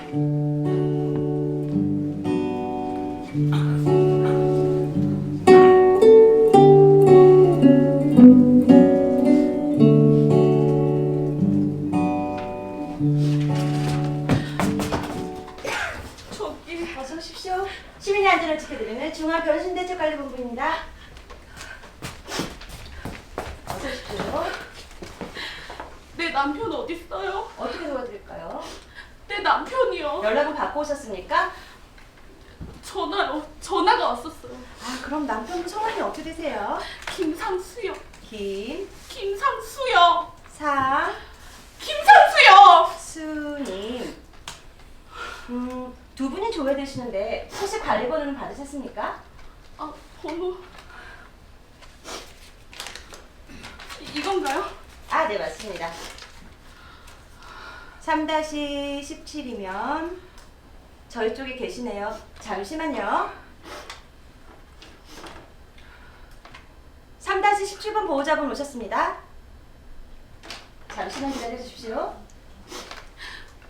저기 어서 오십시오. 시민의 안전을 지켜드리는 중앙변신대책관리본부입니다. 어서 오십시오. 내 남편 어딨어요? 어떻게 도와드릴까요? 내 남편이요. 연락은 받고 오셨습니까? 전화가 왔었어요. 아, 그럼 남편분 성함이 어떻게 되세요? 김상수요. 김상수요. 김상수요. 수님. 두 분이 조회되시는데 혹시 관리번호는 받으셨습니까? 아, 번호 이건가요? 아, 네, 맞습니다. 3-17이면 저희 쪽에 계시네요. 잠시만요. 3-17번 보호자분 오셨습니다. 잠시만 기다려 주십시오.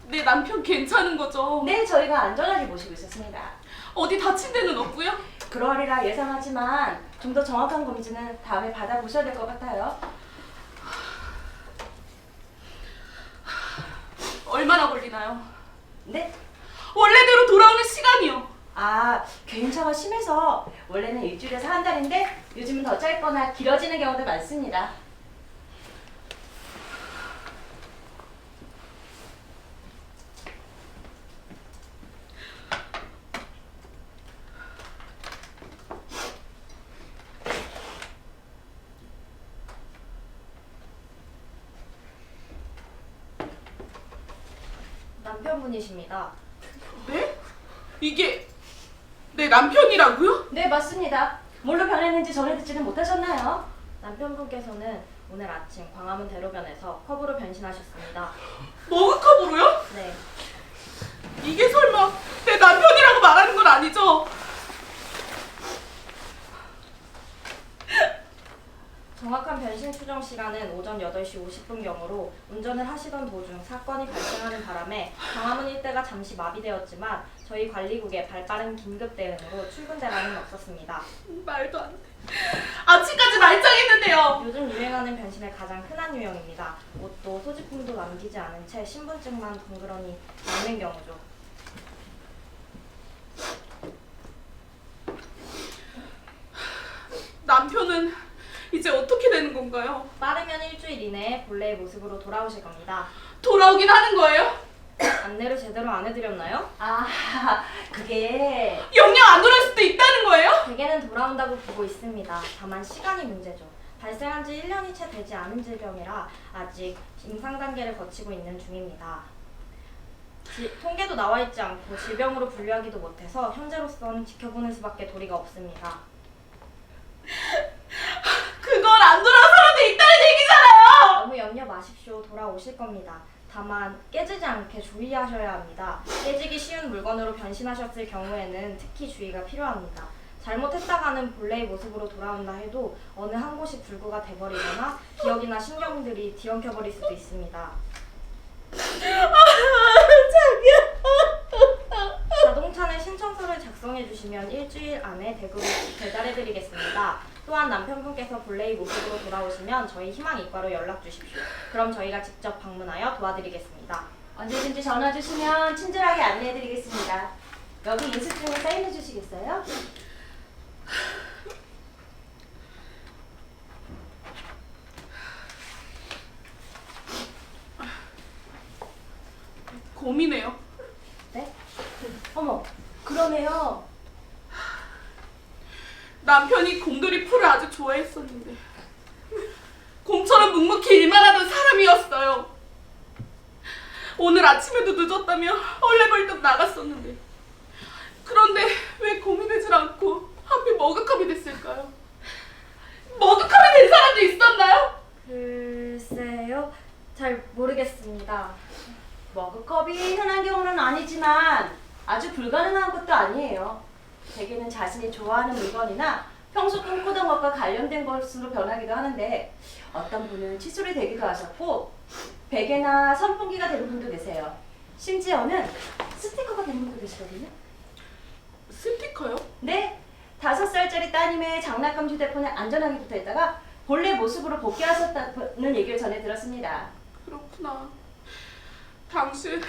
내 남편 괜찮은 거죠? 네, 저희가 안전하게 모시고 있었습니다. 어디 다친 데는 없고요? 그러리라 예상하지만 좀 더 정확한 검진은 다음에 받아보셔야 될 것 같아요. 얼마나 걸리나요? 네? 원래대로 돌아오는 시간이요. 아, 개인차가 심해서 원래는 일주일에서 한 달인데 요즘은 더 짧거나 길어지는 경우도 많습니다. 남편분이십니다. 네? 이게 내 남편이라고요? 네, 맞습니다. 뭘로 변했는지 전해 듣지는 못하셨나요? 남편분께서는 오늘 아침 광화문 대로변에서 컵으로 변신하셨습니다. 머그컵으로요? 네, 이게 설마 내 남편이라고 말하는 건 아니죠? 정확한 변신 추정 시간은 오전 8시 50분경으로 운전을 하시던 도중 사건이 발생하는 바람에 광화문 일대가 잠시 마비되었지만 저희 관리국의 발빠른 긴급 대응으로 출근 대란은 없었습니다. 말도 안 돼. 아침까지 말짱했는데요. 요즘 유행하는 변신의 가장 흔한 유형입니다. 옷도 소지품도 남기지 않은 채 신분증만 덩그러니 남는 경우죠. 남편은 이제 어떻게 되는 건가요? 빠르면 일주일 이내에 본래의 모습으로 돌아오실 겁니다. 돌아오긴 하는 거예요? 안내를 제대로 안 해드렸나요? 아, 그게... 영영 안 돌아올 수도 있다는 거예요? 대개는 돌아온다고 보고 있습니다. 다만 시간이 문제죠. 발생한 지 1년이 채 되지 않은 질병이라 아직 임상 단계를 거치고 있는 중입니다. 통계도 나와 있지 않고 질병으로 분류하기도 못해서 현재로선 지켜보는 수밖에 도리가 없습니다. 그건 안 돌아오는 데 있다는 얘기잖아요. 너무 염려 마십시오. 돌아오실 겁니다. 다만 깨지지 않게 주의하셔야 합니다. 깨지기 쉬운 물건으로 변신하셨을 경우에는 특히 주의가 필요합니다. 잘못했다가는 본래의 모습으로 돌아온다 해도 어느 한 곳이 불구가 돼버리거나 기억이나 신경들이 뒤엉켜버릴 수도 있습니다. 자동차는 신청서를 작성해주시면 일주일 안에 대구로 배달해드리겠습니다. 또한 남편분께서 본래의 모습으로 돌아오시면 저희 희망이과로 연락주십시오. 그럼 저희가 직접 방문하여 도와드리겠습니다. 언제든지 전화 주시면 친절하게 안내해드리겠습니다. 여기 인수증에 사인해 주시겠어요? 곰이네요. 네? 어머, 그러네요. 남편이 곰돌이 풀을 아주 좋아했었는데 곰처럼 묵묵히 일만 하던 사람이었어요. 오늘 아침에도 늦었다며 얼레벌떡 나갔었는데 그런데 왜 곰이 되질 않고 하필 머그컵이 됐을까요? 머그컵이 된 사람도 있었나요? 글쎄요, 잘 모르겠습니다. 머그컵이 흔한 경우는 아니지만 아주 불가능한 것도 아니에요. 대개는 자신이 좋아하는 물건이나 평소 꿈꾸던 것과 관련된 것으로 변하기도 하는데 어떤 분은 칫솔이 되기도 하셨고 베개나 선풍기가 되는 분도 계세요. 심지어는 스티커가 된 분도 계시거든요. 스티커요? 네, 5살짜리 따님의 장난감 휴대폰에 안전하게 붙어있다가 본래 모습으로 복귀하셨다는 얘기를 전해 들었습니다. 그렇구나. 당신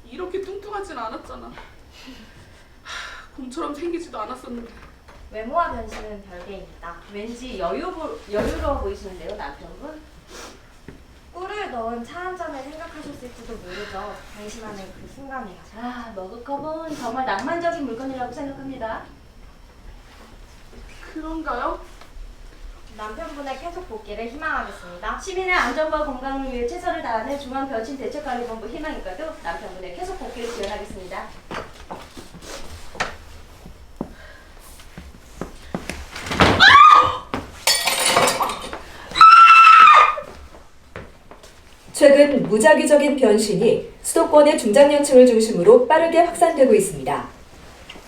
이렇게 뚱뚱하진 않았잖아. 곰처럼 생기지도 않았었는데. 외모와 변신은 별개입니다. 왠지 여유로워 보이시는데요, 남편분? 꿀을 넣은 차 한 잔을 생각하셨을지도 모르죠. 변신하는 그 순간이요. 아, 머그컵은 정말 낭만적인 물건이라고 생각합니다. 그런가요? 남편분의 쾌속 복귀를 희망하겠습니다. 시민의 안전과 건강을 위해 최선을 다하는 중앙변신대책관리본부 희망이과도 남편분의 계속 복귀를 지원하겠습니다. 최근 무작위적인 변신이 수도권의 중장년층을 중심으로 빠르게 확산되고 있습니다.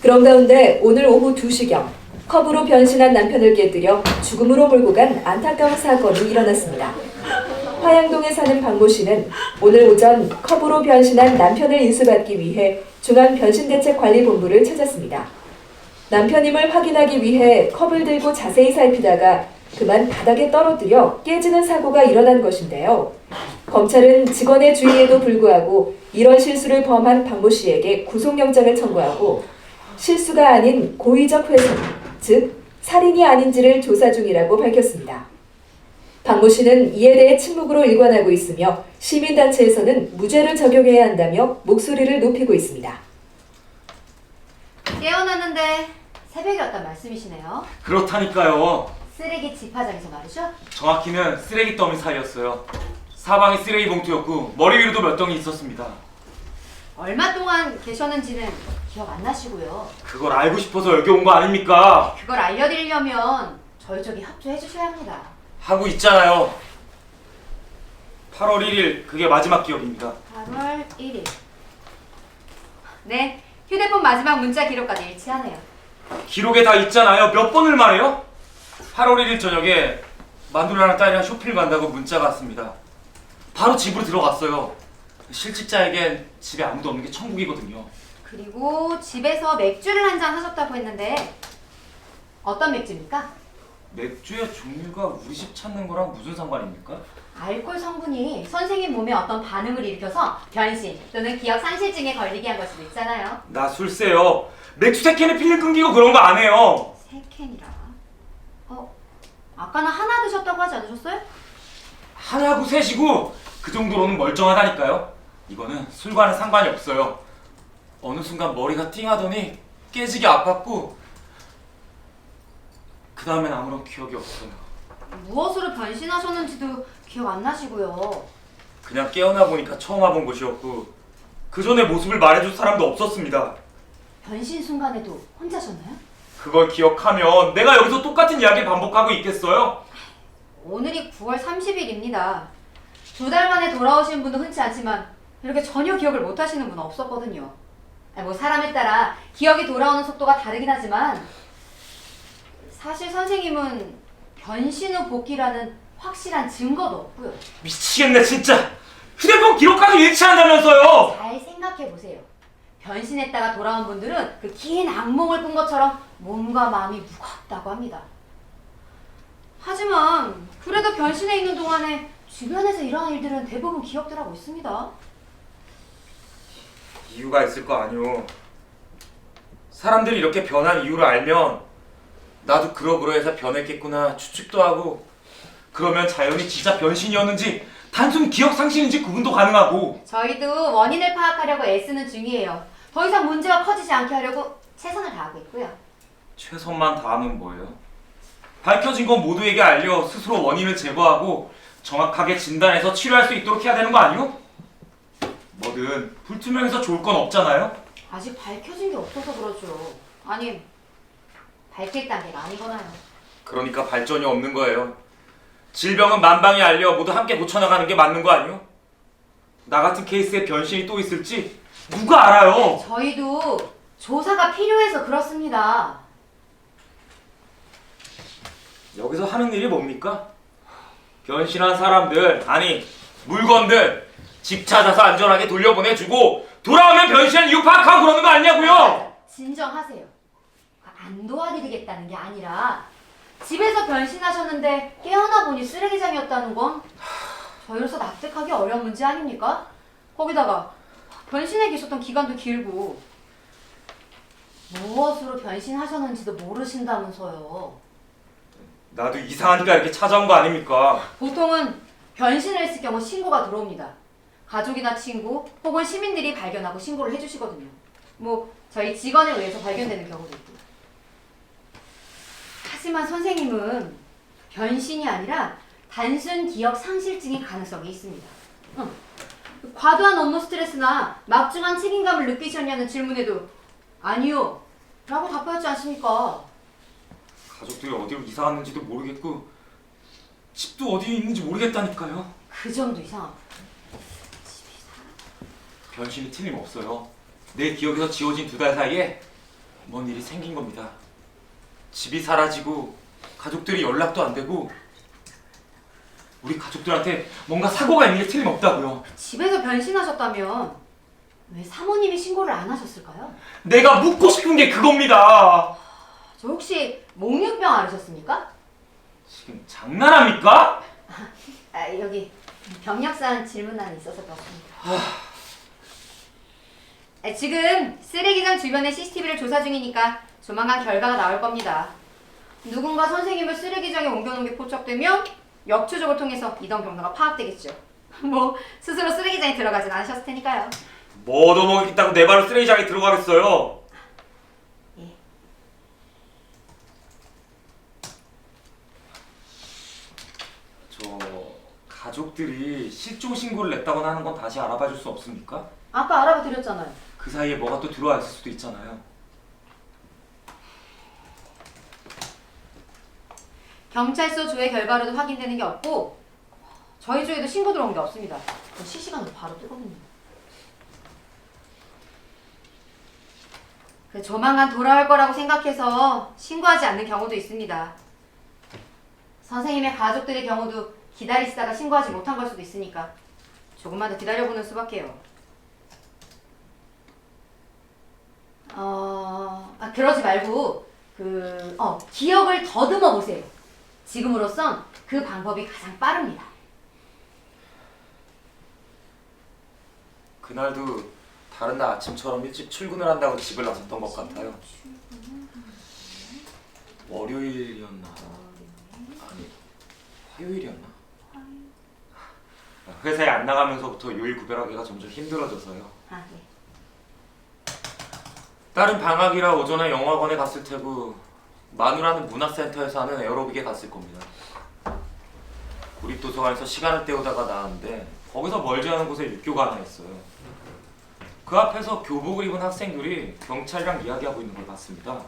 그런 가운데 오늘 오후 2시경 컵으로 변신한 남편을 깨뜨려 죽음으로 몰고 간 안타까운 사건이 일어났습니다. 화양동에 사는 박모 씨는 오늘 오전 컵으로 변신한 남편을 인수받기 위해 중앙변신대책관리본부를 찾았습니다. 남편임을 확인하기 위해 컵을 들고 자세히 살피다가 그만 바닥에 떨어뜨려 깨지는 사고가 일어난 것인데요. 검찰은 직원의 주의에도 불구하고 이런 실수를 범한 박모 씨에게 구속영장을 청구하고 실수가 아닌 고의적 훼손, 즉 살인이 아닌지를 조사 중이라고 밝혔습니다. 박모 씨는 이에 대해 침묵으로 일관하고 있으며 시민단체에서는 무죄를 적용해야 한다며 목소리를 높이고 있습니다. 깨어났는데 새벽이었단 말씀이시네요. 그렇다니까요. 쓰레기 집화장에서 말이죠? 정확히는 쓰레기 더미 사이였어요. 사방이 쓰레기 봉투였고 머리 위로도 몇 덩이 있었습니다. 얼마 동안 계셨는지는 기억 안 나시고요. 그걸 알고 싶어서 여기 온 거 아닙니까? 그걸 알려드리려면 저희 쪽이 협조해 주셔야 합니다. 하고 있잖아요. 8월 1일 그게 마지막 기억입니다. 8월 1일. 네, 휴대폰 마지막 문자 기록까지 일치하네요. 기록에 다 있잖아요. 몇 번을 말해요? 8월 1일 저녁에 만두라랑 딸이랑 쇼핑을 간다고 문자가 왔습니다. 바로 집으로 들어갔어요. 실직자에겐 집에 아무도 없는 게 천국이거든요. 그리고 집에서 맥주를 한 잔 하셨다고 했는데 어떤 맥주입니까? 맥주의 종류가 우리 집 찾는 거랑 무슨 상관입니까? 알코올 성분이 선생님 몸에 어떤 반응을 일으켜서 변신 또는 기억 상실증에 걸리게 한 걸 수도 있잖아요. 나 술세요. 맥주 3캔에 필름 끊기고 그런 거 안 해요. 3캔이라. 아까는 하나 드셨다고 하지 않으셨어요? 하나하고 셋이고 그 정도로는 멀쩡하다니까요. 이거는 술과는 상관이 없어요. 어느 순간 머리가 띵하더니 깨지게 아팠고 그 다음엔 아무런 기억이 없어요. 무엇으로 변신하셨는지도 기억 안 나시고요. 그냥 깨어나 보니까 처음 와본 곳이었고 그 전에 모습을 말해줄 사람도 없었습니다. 변신 순간에도 혼자셨나요? 그걸 기억하면 내가 여기서 똑같은 이야기를 반복하고 있겠어요? 오늘이 9월 30일입니다. 2달 만에 돌아오신 분도 흔치 않지만 이렇게 전혀 기억을 못 하시는 분은 없었거든요. 뭐 사람에 따라 기억이 돌아오는 속도가 다르긴 하지만 사실 선생님은 변신 후 복귀라는 확실한 증거도 없고요. 미치겠네 진짜. 휴대폰 기록까지 일치한다면서요. 잘 생각해보세요. 변신했다가 돌아온 분들은 그 긴 악몽을 꾼 것처럼 몸과 마음이 무겁다고 합니다. 하지만 그래도 변신해 있는 동안에 주변에서 일어난 일들은 대부분 기억들 하고 있습니다. 이유가 있을 거 아니오. 사람들이 이렇게 변한 이유를 알면 나도 그러해서 변했겠구나 추측도 하고 그러면 자연히 진짜 변신이었는지 단순 기억 상실인지 구분도 가능하고 저희도 원인을 파악하려고 애쓰는 중이에요. 더 이상 문제가 커지지 않게 하려고 최선을 다하고 있고요. 최선만 다하면 뭐예요? 밝혀진 건 모두에게 알려 스스로 원인을 제거하고 정확하게 진단해서 치료할 수 있도록 해야 되는 거 아니오? 뭐든 불투명해서 좋을 건 없잖아요? 아직 밝혀진 게 없어서 그러죠. 아니, 밝힐 단계가 아니거나요. 그러니까 발전이 없는 거예요. 질병은 만방에 알려 모두 함께 고쳐나가는 게 맞는 거 아니오? 나 같은 케이스에 변신이 또 있을지 누가 알아요? 저희도 조사가 필요해서 그렇습니다. 여기서 하는 일이 뭡니까? 변신한 사람들, 아니 물건들 집 찾아서 안전하게 돌려보내주고 돌아오면 변신한 이유 파악하고 그러는 거 아니냐고요? 진정하세요. 안 도와드리겠다는 게 아니라 집에서 변신하셨는데 깨어나 보니 쓰레기장이었다는 건 저희로서 납득하기 어려운 문제 아닙니까? 거기다가 변신해 계셨던 기간도 길고 무엇으로 변신하셨는지도 모르신다면서요. 나도 이상하니까 이렇게 찾아온 거 아닙니까? 보통은 변신을 했을 경우 신고가 들어옵니다. 가족이나 친구 혹은 시민들이 발견하고 신고를 해주시거든요. 뭐 저희 직원에 의해서 발견되는 경우도 있고요. 하지만 선생님은 변신이 아니라 단순 기억 상실증의 가능성이 있습니다. 과도한 업무 스트레스나 막중한 책임감을 느끼셨냐는 질문에도 아니요 라고 답하였지 않습니까? 가족들이 어디로 이사 갔는지도 모르겠고 집도 어디에 있는지 모르겠다니까요. 그 점도 이상하고. 변신이 틀림없어요. 내 기억에서 지워진 2달 사이에 뭔 일이 생긴 겁니다. 집이 사라지고 가족들이 연락도 안 되고 우리 가족들한테 뭔가 사고가 있는 게 틀림없다고요. 집에서 변신하셨다면 왜 사모님이 신고를 안 하셨을까요? 내가 묻고 싶은 게 그겁니다. 저 혹시 몽유병 앓으셨습니까? 지금 장난합니까? 여기 병력사항 질문란이 있어서 그렇습니다. 지금 쓰레기장 주변의 CCTV를 조사 중이니까 조만간 결과가 나올 겁니다. 누군가 선생님을 쓰레기장에 옮겨놓은 게 포착되면 역추적을 통해서 이동 경로가 파악되겠죠. 뭐 스스로 쓰레기장에 들어가진 않으셨을 테니까요. 뭐 얻어먹겠다고 내 발로 쓰레기장에 들어가겠어요. 예. 저 가족들이 실종 신고를 냈다거나 하는 건 다시 알아봐 줄 수 없습니까? 아까 알아봐 드렸잖아요. 그 사이에 뭐가 또 들어와 있을 수도 있잖아요. 경찰서 조회 결과로도 확인되는 게 없고 저희 조에도 신고 들어온 게 없습니다. 실시간으로 바로 뜨거든요. 조만간 돌아올 거라고 생각해서 신고하지 않는 경우도 있습니다. 선생님의 가족들의 경우도 기다리시다가 신고하지 못한 걸 수도 있으니까 조금만 더 기다려보는 수밖에요. 그러지 말고 기억을 더듬어 보세요. 지금으로선 그 방법이 가장 빠릅니다. 그날도 다른 날 아침처럼 일찍 출근을 한다고 집을 나섰던 것 같아요. 월요일이었나? 아니, 화요일이었나? 회사에 안 나가면서부터 요일 구별하기가 점점 힘들어져서요. 네. 딸은 방학이라 오전에 영화관에 갔을 테고 마누라는 문화센터에서 하는 에어로빅에 갔을 겁니다. 구립도서관에서 시간을 때우다가 나왔는데 거기서 멀지 않은 곳에 육교가 하나 있어요. 그 앞에서 교복을 입은 학생들이 경찰이랑 이야기하고 있는 걸 봤습니다.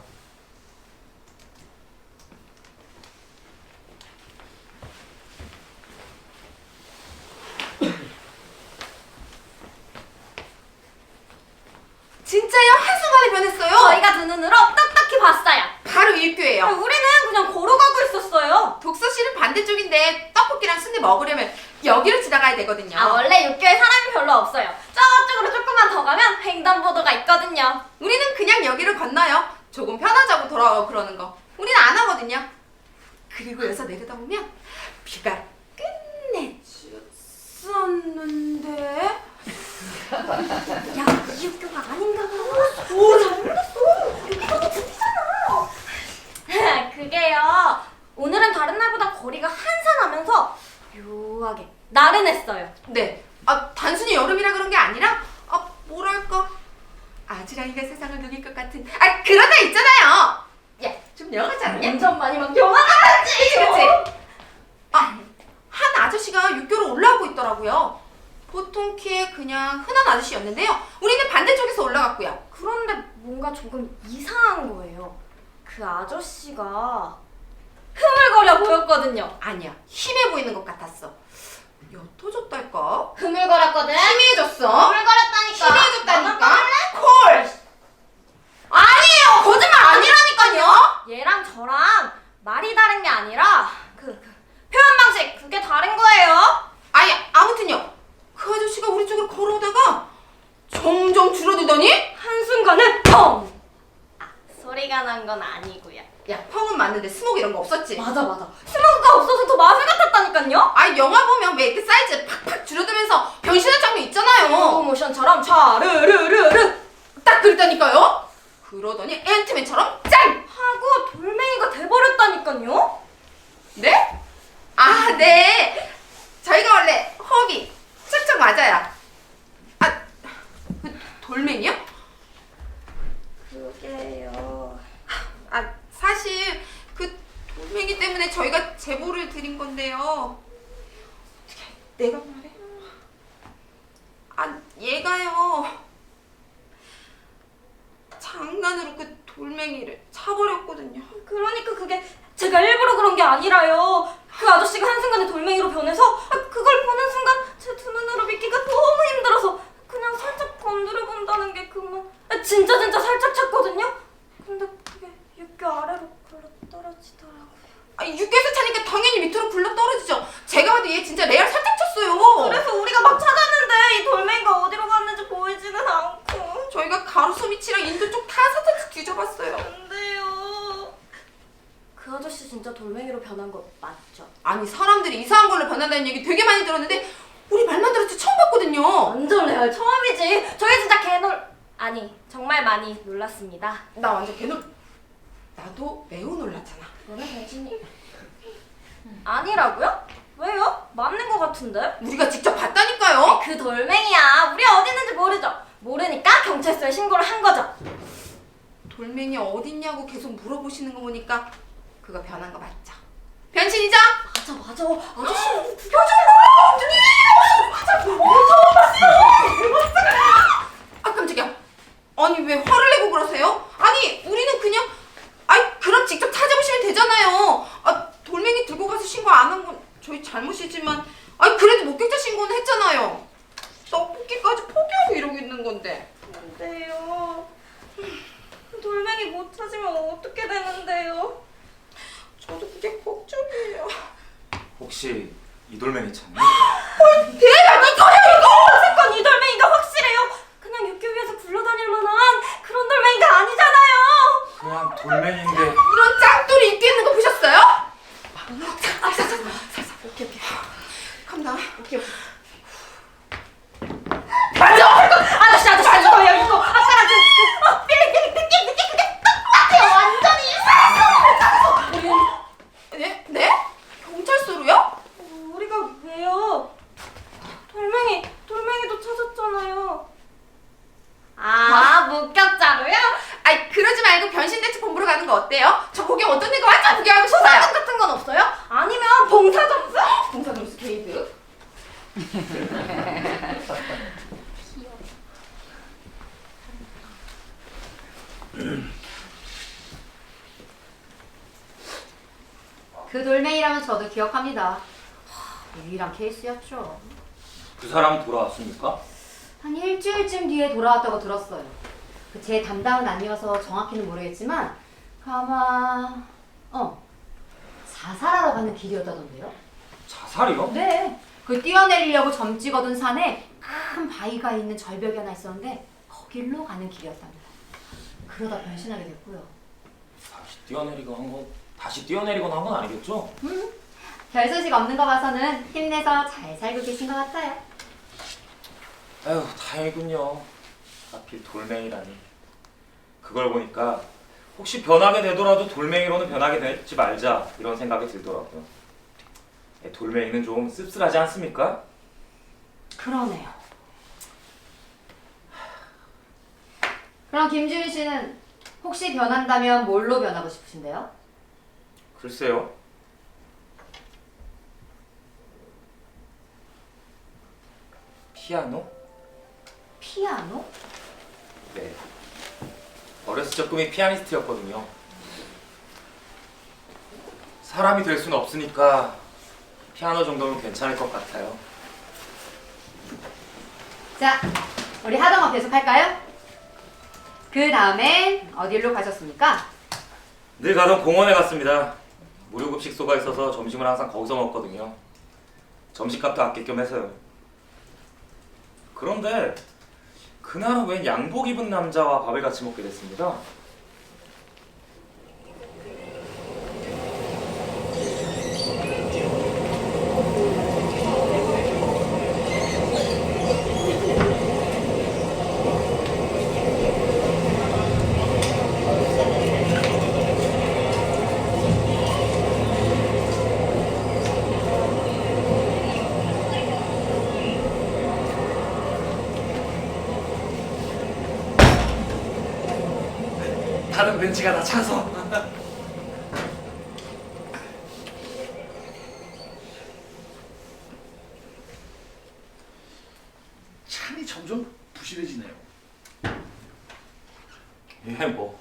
진짜요? 한순간에 변했어요. 저희가 두 눈으로 똑똑히 봤어요. 바로 육교예요. 우리는 그냥 걸어가고 있었어요. 독서실은 반대쪽인데 떡볶이랑 순대 먹으려면 여기로 지나가야 되거든요. 원래 육교에 사람이 별로 없어요. 저쪽으로 조금만 더 가면 횡단보도가 있거든요. 우리는 그냥 여기를 건너요. 조금 편하자고 돌아가고 그러는 거. 우리는 안 하거든요. 그리고 여기서 내려다보면 비가 끝내줬었는데. 야, 이 육교가 아닌가 봐. 오, 잘못했어. 육교가 들리잖아. 그게요. 오늘은 다른 날보다 거리가 한산하면서 묘하게 나른했어요. 네. 단순히 여름이라 그런 게 아니라 뭐랄까 아지랑이가 세상을 누빌 것 같은 그런 날 있잖아요. 야, 좀 영하지 않냐? 완전 많이 막 영화 같았지. 그치? 한 아저씨가 육교로 올라오고 있더라고요. 보통 키에 그냥 흔한 아저씨였는데요. 우리는 반대쪽에서 올라갔고요. 그런데 뭔가 조금 이상한 거예요. 그 아저씨가 흐물거려 보였거든요. 아니야, 힘해 보이는 것 같았어. 옅어졌달까? 흐물거렸거든. 희미해졌어? 흐물거렸다니까. 희미해졌다니까? 콜! 아니에요! 거짓말 아니라니까요! 얘랑 저랑 말이 다른 게 아니라 그 표현 방식 그게 다른 거예요. 아무튼요. 그 아저씨가 우리 쪽으로 걸어오다가 종종 건 아니고요. 야, 펑은 맞는데 스모그 이런 거 없었지? 맞아. 스모그가 없어서 더 마술 같았다니까요. 아, 영화 보면 왜 이렇게 사이즈 팍팍 줄어들면서 변신한 장면 있잖아요. 모션처럼 촤르르르르 딱 그랬다니까요. 그러더니 앤트맨처럼 짠! 하고 돌멩이가 돼버렸다니까요. 네? 아, 네. 저희가 원래 호흡이 척척 맞아요. 아, 그 돌멩이요? 그게요. 아, 사실 그 돌멩이 때문에 저희가 제보를 드린 건데요. 어떻게 내가 말해? 아, 얘가요. 장난으로 그 돌멩이를 차버렸거든요. 그러니까 그게 제가 일부러 그런 게 아니라요. 그 아저씨가 한순간에 돌멩이로 변해서 그걸 보는 순간 제 두 눈으로 믿기가 너무 힘들어서 그냥 살짝 건드려 본다는 게 그만. 진짜 살짝 찼거든요. 근데 그게 육교 아래로 굴러 떨어지더라고요. 아, 육개에서 차니까 당연히 밑으로 굴러 떨어지죠. 제가 봐도 얘 진짜 레알 살짝 쳤어요. 그래서 우리가 막 찾았는데 이 돌멩이가 어디로 갔는지 보이지는 않고. 저희가 가루소미치랑 인도 쪽 다 사타지 뒤져봤어요. 안 돼요. 그 아저씨 진짜 돌멩이로 변한 거 맞죠? 아니, 사람들이 이상한 걸로 변한다는 얘기 되게 많이 들었는데 우리 말만 들었지 처음 봤거든요. 완전 레알 처음이지. 저희 진짜 아니 정말 많이 놀랐습니다. 나 완전 나도 매우 놀랐잖아. 너네 변신이 아니라고요? 왜요? 맞는 거 같은데? 우리가 직접 봤다니까요. 그 돌멩이야. 우리 어디 있는지 모르죠? 모르니까 경찰서에 신고를 한 거죠. 돌멩이 어딨냐고 계속 물어보시는 거 보니까 그거 변한 거 맞죠? 변신이죠? 맞아. 아저씨 아, 깜짝이야. 아니, 왜 화를 내고 그러세요? 아니, 우리는 그냥 그럼 직접 찾아보시면 되잖아요. 아, 돌멩이 들고 가서 신고 안 한 건 저희 잘못이지만 그래도 목격자 신고는 했잖아요. 떡볶이까지 포기하고 이러고 있는 건데. 안 돼요. 돌멩이 못 찾으면 어떻게 되는데요? 저도 그게 걱정이에요. 혹시 이 돌멩이 찾니? 어쨌건 이 돌멩이가 확실해요. 그냥 육교 위에서 굴러다닐 만한 그런 돌멩이가 아니잖아요. 그냥 돌멩이인데 이런 짱돌이 입고 있는 거 보셨어요? 오케이. 컴다. 오케이. 아저씨 이거 아까랑 삐릭 느낌 그게 똑같아요. 완전히 네? 네? 경찰서로요? 우리가 왜요? 돌멩이도 찾았잖아요. 목격자로요? 그러지 말고 변신대책 본부로 가는 거 어때요? 저 거기 어떤 데가 완전 구경하고 싶어요. 같은 건 없어요? 아니면 봉사점수? 봉사점수 게이드. 그 돌멩이라면 저도 기억합니다. 유일한 케이스였죠. 그 사람 돌아왔습니까? 한 일주일쯤 뒤에 돌아왔다고 들었어요. 제 담당은 아니어서 정확히는 모르겠지만 아마 자살하러 가는 길이었다던데요. 자살이요? 네. 그 뛰어내리려고 점 찍어둔 산에 큰 바위가 있는 절벽이 하나 있었는데 거길로 가는 길이었답니다. 그러다 변신하게 됐고요. 다시 뛰어내리거나 한 건 아니겠죠? 별 소식 없는 거 봐서는 힘내서 잘 살고 계신 것 같아요. 아유, 다행이군요. 하필 돌멩이라니. 그걸 보니까 혹시 변하게 되더라도 돌멩이로는 변하게 되지 말자 이런 생각이 들더라고요. 돌멩이는 좀 씁쓸하지 않습니까? 그러네요. 그럼 김지윤 씨는 혹시 변한다면 뭘로 변하고 싶으신데요? 글쎄요. 피아노? 피아노? 네. 어렸을 적 꿈이 피아니스트였거든요. 사람이 될 수는 없으니까 피아노 정도면 괜찮을 것 같아요. 자, 우리 하동업 계속할까요? 그 다음엔 어디로 가셨습니까? 늘 가던 공원에 갔습니다. 무료급식소가 있어서 점심을 항상 거기서 먹거든요. 점심값도 아낄 겸 해서요. 그런데 그날은 웬 양복 입은 남자와 밥을 같이 먹게 됐습니다. 다른 벤치가 다 차서. 참이 점점 부실해지네요. 예, 뭐.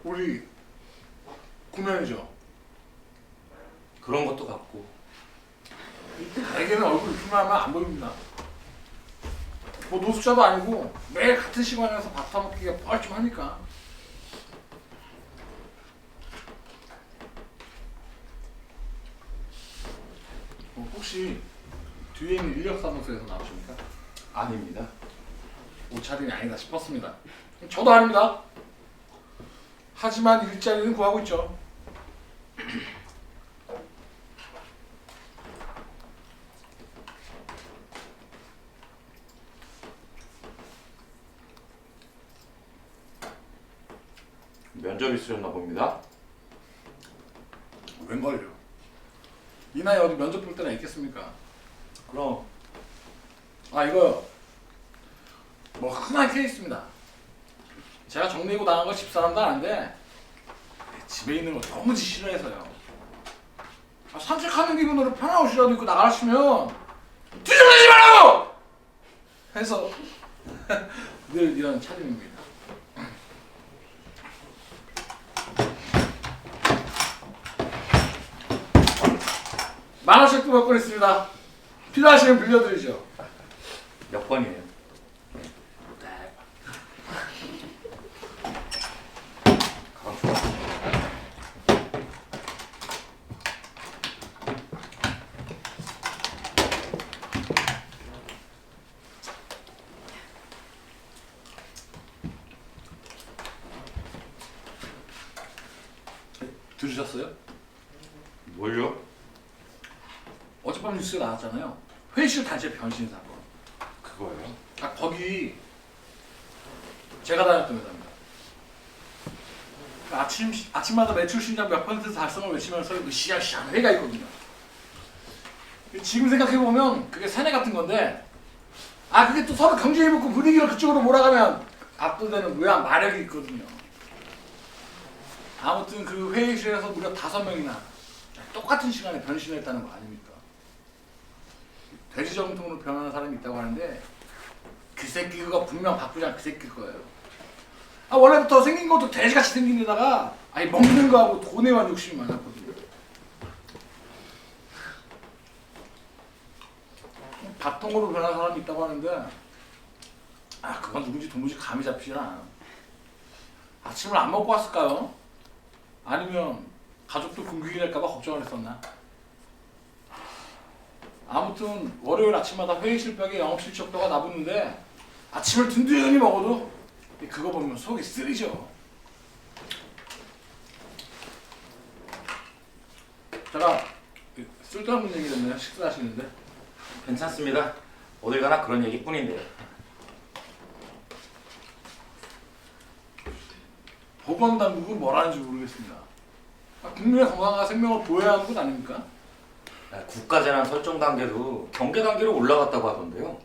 우리 구면이죠. 그런 것도 같고. 대개는 얼굴 이렇게만 하면 안 보입니다. 뭐 노숙자도 아니고 매일 같은 시간에서 밥 사먹기가 뻘쭘하니까. 혹시 뒤에 있는 인력사무소에서 나오십니까? 아닙니다. 옷차림이 아니다 싶었습니다. 저도 아닙니다. 하지만 일자리는 구하고 있죠. 면접 있으셨나 봅니다. 웬걸요? 이 나이 어디 면접 볼 때나 있겠습니까? 그럼 아 이거 뭐 흔한 케이스입니다. 제가 정리고 나간 거 집사람도 아는데 집에 있는 거 너무지 싫어해서요. 산책하는 기분으로 편한 옷이라도 입고 나가시면 뒤집어지지 말라고! 해서 늘 이런 차림입니다. 만원씩도 몇 번 있습니다. 필요하시면 빌려드리죠. 몇 번이에요? 들으셨어요? 뭘요? 어젯밤 뉴스에 나왔잖아요. 회의실 단체 변신 사건. 그거예요? 아 거기 제가 다녔던 회사입니다. 아침마다 매출 신장 몇 퍼센트 달성을 외치면서 으쌰으쌰 회의가 있거든요. 지금 생각해 보면 그게 세뇌 같은 건데, 아 그게 또 서로 경쟁이 붙고 분위기를 그쪽으로 몰아가면 압도되는 묘한 마력이 있거든요. 아무튼 그 회의실에서 무려 5명이나 똑같은 시간에 변신했다는 거 아닙니까? 돼지정통으로 변하는 사람이 있다고 하는데 그 새끼 그거 분명 박부장 그 새끼일 거예요. 아 원래부터 생긴 것도 돼지같이 생긴 데다가 아니 먹는 거하고 돈에만 욕심이 많았거든요. 밥통으로 변한 사람이 있다고 하는데 아 그건 누군지 도무지 감이 잡히질 않아. 아침을 안 먹고 왔을까요? 아니면 가족도 굶기게 될까봐 걱정을 했었나? 아무튼 월요일 아침마다 회의실 벽에 영업실적도가 나붙는데 아침을 든든히 먹어도 그거 보면 속이 쓰리죠. 제가 쓸데없는 얘기 했네요. 식사하시는데. 괜찮습니다. 어딜 가나 그런 얘기뿐인데요. 보건당국은 뭐라는지 모르겠습니다. 국민의 건강과 생명을 보호해야 하는 것 아닙니까? 국가재난 설정 단계도 경계 단계로 올라갔다고 하던데요.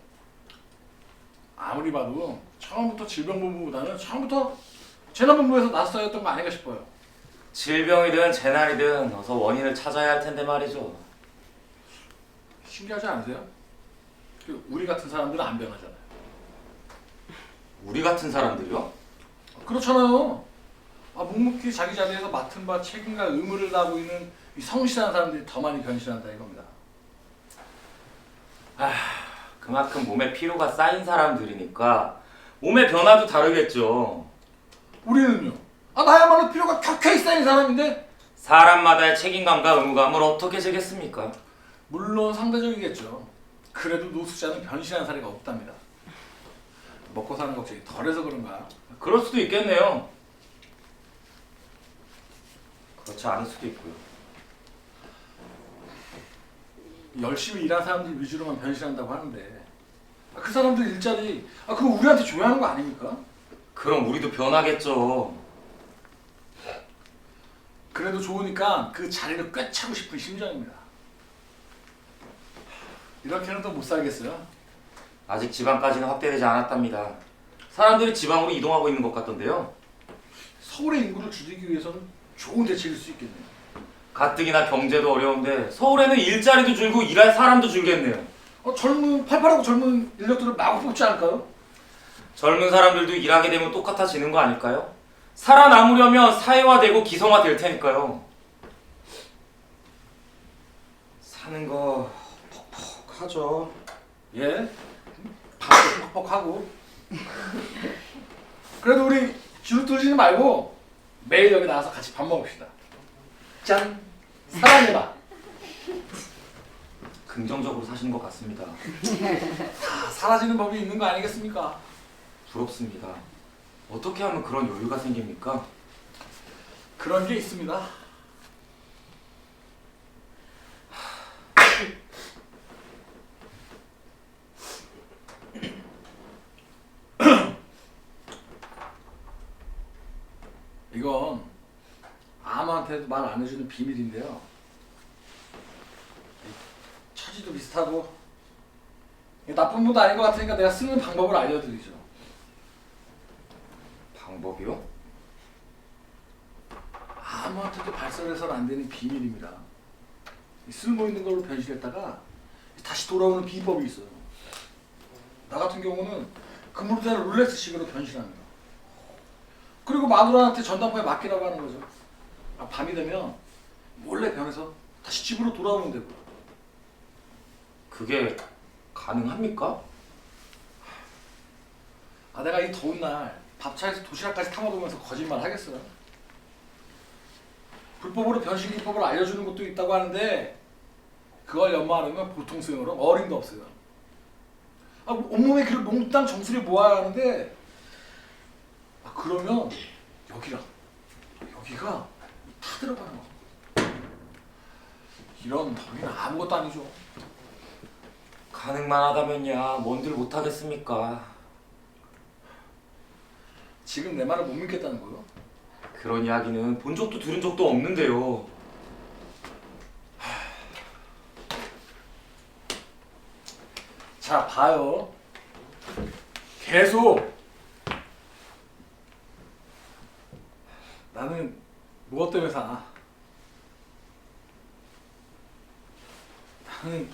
아무리 봐도 처음부터 질병본부보다는 처음부터 재난본부에서 나서였던 거 아닌가 싶어요. 질병이든 재난이든 어서 원인을 찾아야 할 텐데 말이죠. 신기하지 않으세요? 우리 같은 사람들은 안 변하잖아요. 우리 같은 사람들이요? 그렇잖아요. 묵묵히 자기 자리에서 맡은 바 책임과 의무를 다하고 있는 이 성실한 사람들이 더 많이 변신한다 이겁니다. 그만큼 몸에 피로가 쌓인 사람들이니까 몸의 변화도 다르겠죠. 우리는요? 나야말로 피로가 켜켜이 쌓인 사람인데 사람마다의 책임감과 의무감을 어떻게 재겠습니까? 물론 상대적이겠죠. 그래도 노숙자는 변신한 사례가 없답니다. 먹고 사는 걱정이 덜해서 그런가? 그럴 수도 있겠네요. 그렇지 않을 수도 있고요. 열심히 일한 사람들 위주로만 변신한다고 하는데 그 사람들 일자리 그거 우리한테 줘야 하는 거 아닙니까? 그럼 우리도 변하겠죠. 그래도 좋으니까 그 자리를 꿰차고 싶은 심정입니다. 이렇게는 또 못 살겠어요. 아직 지방까지는 확대되지 않았답니다. 사람들이 지방으로 이동하고 있는 것 같던데요. 서울의 인구를 줄이기 위해서는 좋은 대책일 수 있겠네요. 가뜩이나 경제도 어려운데 서울에는 일자리도 줄고 일할 사람도 줄겠네요. 팔팔하고 젊은 인력들을 마구 뽑지 않을까요? 젊은 사람들도 일하게 되면 똑같아지는 거 아닐까요? 살아남으려면 사회화되고 기성화될 테니까요. 사는 거 퍽퍽하죠. 예, 밥도 퍽퍽하고. 그래도 우리 주눅 들지는 말고 매일 여기 나와서 같이 밥 먹읍시다. 짠! 사랑해라. 긍정적으로 사시는 것 같습니다. 다 사라지는 법이 있는 거 아니겠습니까? 부럽습니다. 어떻게 하면 그런 여유가 생깁니까? 그런 게 있습니다. 이건 아무한테도 말 안 해주는 비밀인데요. 처지도 비슷하고 나쁜 분도 아닌 것 같으니까 내가 쓰는 방법을 알려드리죠. 방법이요? 아무한테도 발설해서는 안 되는 비밀입니다. 쓸모 있는 걸로 변신했다가 다시 돌아오는 비법이 있어요. 나 같은 경우는 그물대는 룰렛식으로 변신합니다. 그리고 마누라한테 전담포에 맡기라고 하는 거죠. 밤이 되면 몰래 변해서 다시 집으로 돌아오면 되고요. 그게 가능합니까? 내가 이 더운 날 밥차에서 도시락까지 타먹으면서 거짓말 하겠어요? 불법으로 변신 기법을 알려주는 것도 있다고 하는데 그걸 연마하려면 보통 수행으로 어림도 없어요. 온몸에 그 몽땅 정수를 모아야 하는데 그러면 여기가 다 들어가는 거. 이런 덩이는 아무것도 아니죠. 가능만 하다면야 뭔들 못하겠습니까? 지금 내 말을 못 믿겠다는 거요? 그런 이야기는 본 적도 들은 적도 없는데요. 자, 봐요. 계속 나는 무엇 때문에 사나? 나는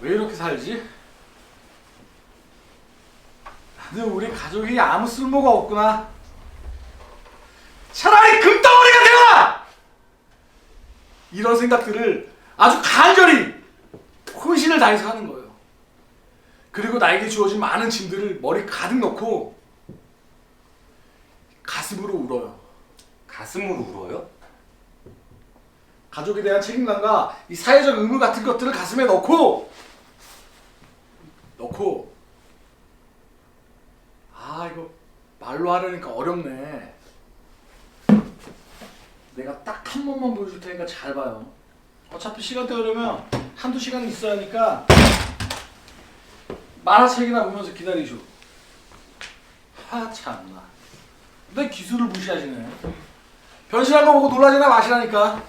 왜 이렇게 살지? 나는 우리 가족이 아무 쓸모가 없구나. 차라리 금덩어리가 되라! 이런 생각들을 아주 간절히 혼신을 다해서 하는 거예요. 그리고 나에게 주어진 많은 짐들을 머리 가득 넣고 가슴으로 울어요. 가슴으로 울어요? 가족에 대한 책임감과 이 사회적 의무 같은 것들을 가슴에 넣고 이거 말로 하려니까 어렵네. 내가 딱 한 번만 보여줄 테니까 잘 봐요. 어차피 시간대 그러면 한두 시간 있어야 하니까 만화책이나 보면서 기다리죠. 참나. 내 기술을 무시하시네. 변신한 거 보고 놀라지나 마시라니까.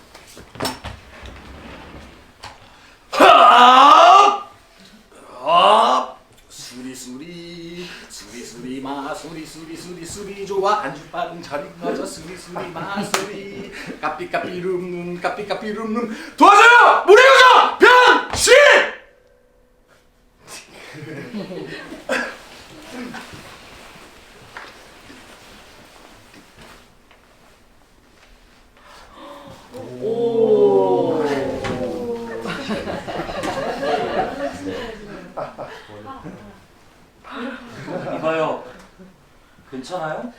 수리 마 수리 좋아 안주빨은 자리 맞아 수리 마 수리 까삐 룸눈 도와줘요! 물의 여자 변신! 이봐요. 괜찮아요?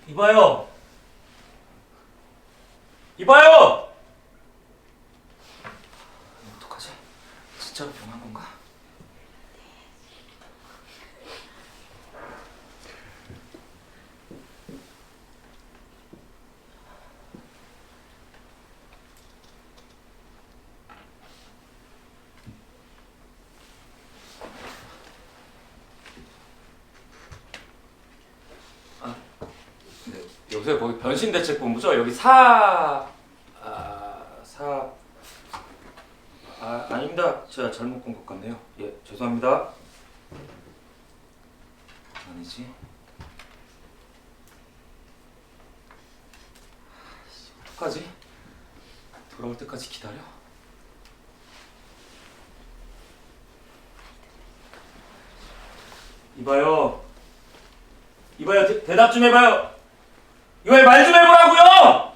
이봐요. 어떡하지? 진짜로 병한 건가? 여보세요, 거기 변신대책본부죠? 여기 아닙니다. 제가 잘못 본 것 같네요. 예, 죄송합니다. 아니지. 어떡하지? 돌아올 때까지 기다려? 이봐요. 대답 좀 해봐요. 이봐요, 말 좀 해보라고요!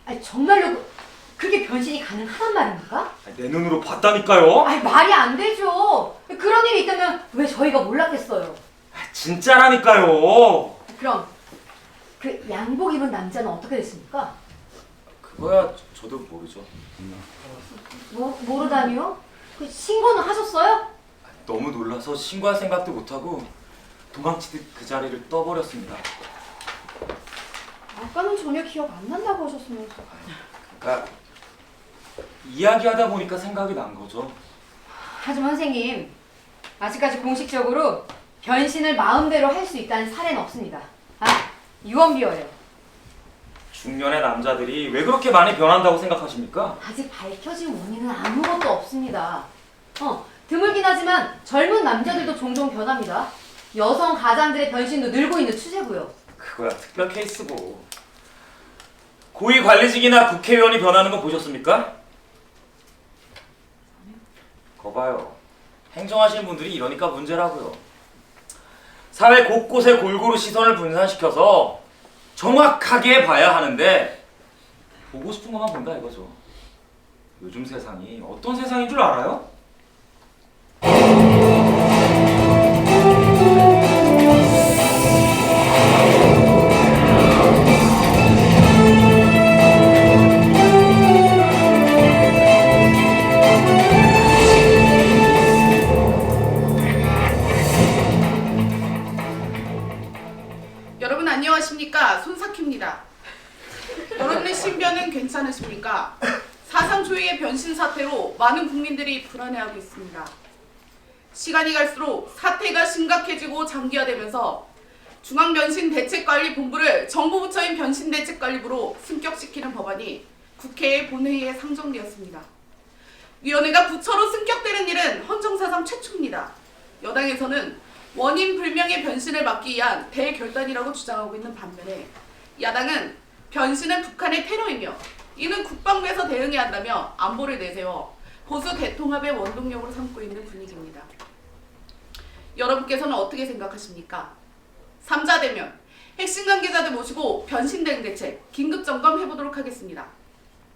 아니 정말로 그게 변신이 가능한 말입니까? 내 눈으로 봤다니까요? 아니 말이 안 되죠. 그런 일이 있다면 왜 저희가 몰랐겠어요? 진짜라니까요. 그럼 그 양복 입은 남자는 어떻게 됐습니까? 그거야 저도 모르죠. 모르다니요? 그 신고는 하셨어요? 너무 놀라서 신고할 생각도 못하고 도망치듯 그 자리를 떠버렸습니다. 아까는 전혀 기억 안 난다고 하셨으면서. 그러니까 이야기하다 보니까 생각이 난 거죠. 하지만 선생님, 아직까지 공식적으로 변신을 마음대로 할 수 있다는 사례는 없습니다. 유언비어예요. 중년의 남자들이 왜 그렇게 많이 변한다고 생각하십니까? 아직 밝혀진 원인은 아무것도 없습니다. 드물긴 하지만 젊은 남자들도 종종 변합니다. 여성 가장들의 변신도 늘고 있는 추세고요. 그거야 특별 케이스고. 고위 관리직이나 국회의원이 변하는 거 보셨습니까? 거 봐요. 행정하시는 분들이 이러니까 문제라고요. 사회 곳곳에 골고루 시선을 분산시켜서 정확하게 봐야 하는데 보고 싶은 것만 본다 이거죠. 요즘 세상이 어떤 세상인 줄 알아요? 여러분 안녕하십니까? 손사키입니다. 여러분의 신변은 괜찮으십니까? 사상주의의 변신 사태로 많은 국민들이 불안해하고 있습니다. 시간이 갈수록 사태가 심각해지고 장기화되면서 중앙변신대책관리본부를 정부 부처인 변신대책관리부로 승격시키는 법안이 국회의 본회의에 상정되었습니다. 위원회가 부처로 승격되는 일은 헌정사상 최초입니다. 여당에서는 원인 불명의 변신을 막기 위한 대결단이라고 주장하고 있는 반면에 야당은 변신은 북한의 테러이며 이는 국방부에서 대응해야 한다며 안보를 내세워 보수 대통합의 원동력으로 삼고 있는 분위기입니다. 여러분께서는 어떻게 생각하십니까? 3자 대면 핵심 관계자들 모시고 변신 대응 대책 긴급 점검 해보도록 하겠습니다.